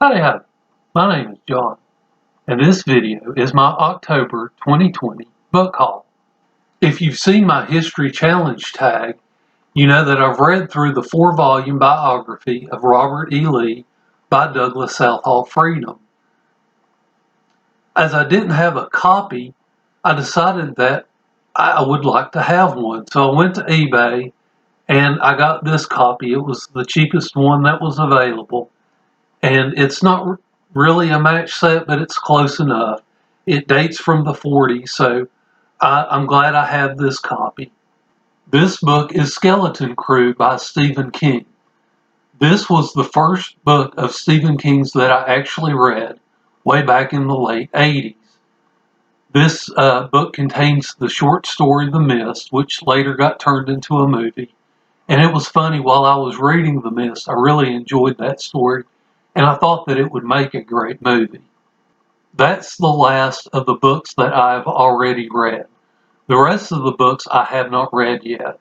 Hi, my name is John, and this video is my October 2020 book haul. If you've seen my History Challenge tag, you know that I've read through the 4-volume biography of Robert E. Lee by Douglas Southall Freeman. As I didn't have a copy, I decided that I would like to have one. So I went to eBay and I got this copy. It was the cheapest one that was available. And it's not really a match set, but it's close enough. It dates from the 40s, so I'm glad I have this copy. This book is Skeleton Crew by Stephen King. This was the first book of Stephen King's that I actually read way back in the late 80s. This book contains the short story The Mist, which later got turned into a movie. And it was funny, while I was reading The Mist, I really enjoyed that story, and I thought that it would make a great movie. That's the last of the books that I've already read. The rest of the books I have not read yet,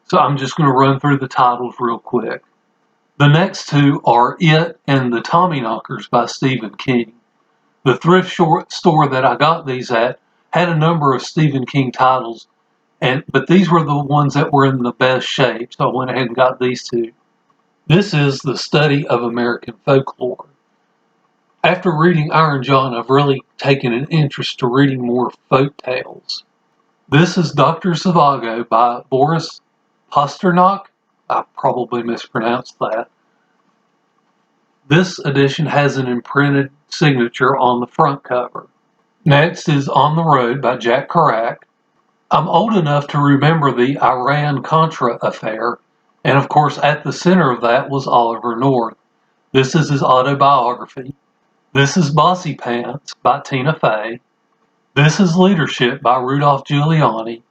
so I'm just going to run through the titles real quick. The next two are It and the Tommyknockers by Stephen King. The thrift store that I got these at had a number of Stephen King titles, but these were the ones that were in the best shape, so I went ahead and got these two. This is The Study of American Folklore. After reading Iron John, I've really taken an interest to reading more folk tales. This is Dr. Zhivago by Boris Pasternak. I probably mispronounced that. This edition has an imprinted signature on the front cover. Next is On the Road by Jack Kerouac. I'm old enough to remember the Iran-Contra affair, and of course at the center of that was Oliver North. This is his autobiography. This is Bossypants by Tina Fey. This is Leadership by Rudolph Giuliani.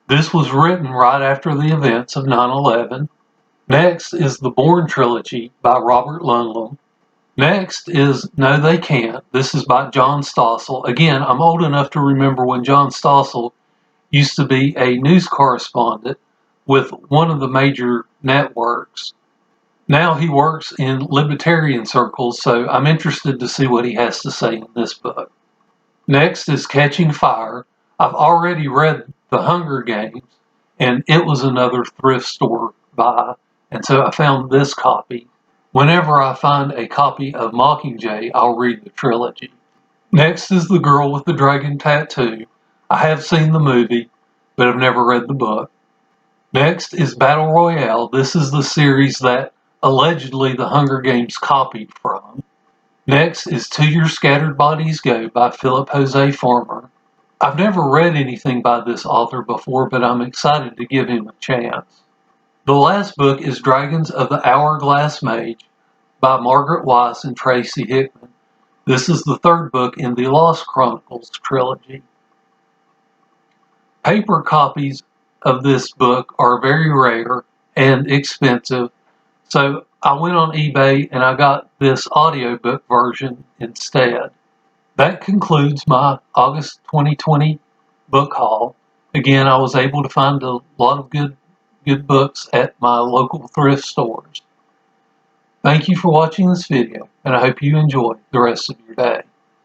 This was written right after the events of 9/11. Next is the Bourne trilogy by Robert Lundlum. Next is No They Can't. This is by John Stossel. Again, I'm old enough to remember when John Stossel used to be a news correspondent with one of the major networks. Now he works in libertarian circles, so I'm interested to see what he has to say in this book. Next is Catching Fire. I've already read The Hunger Games, and it was another thrift store buy, and so I found this copy. Whenever I find a copy of Mockingjay, I'll read the trilogy. Next is The Girl with the Dragon Tattoo. I have seen the movie, but I've never read the book. Next is Battle Royale. This is the series that allegedly the Hunger Games copied from. Next is To Your Scattered Bodies Go by Philip Jose Farmer. I've never read anything by this author before, but I'm excited to give him a chance. The last book is Dragons of the Hourglass Mage by Margaret Weis and Tracy Hickman. This is the third book in the Lost Chronicles trilogy. Paper copies of this book are very rare and expensive, so I went on eBay and I got this audiobook version instead. That concludes my August 2020 book haul. Again, I was able to find a lot of good books at my local thrift stores. Thank you for watching this video, and I hope you enjoy the rest of your day.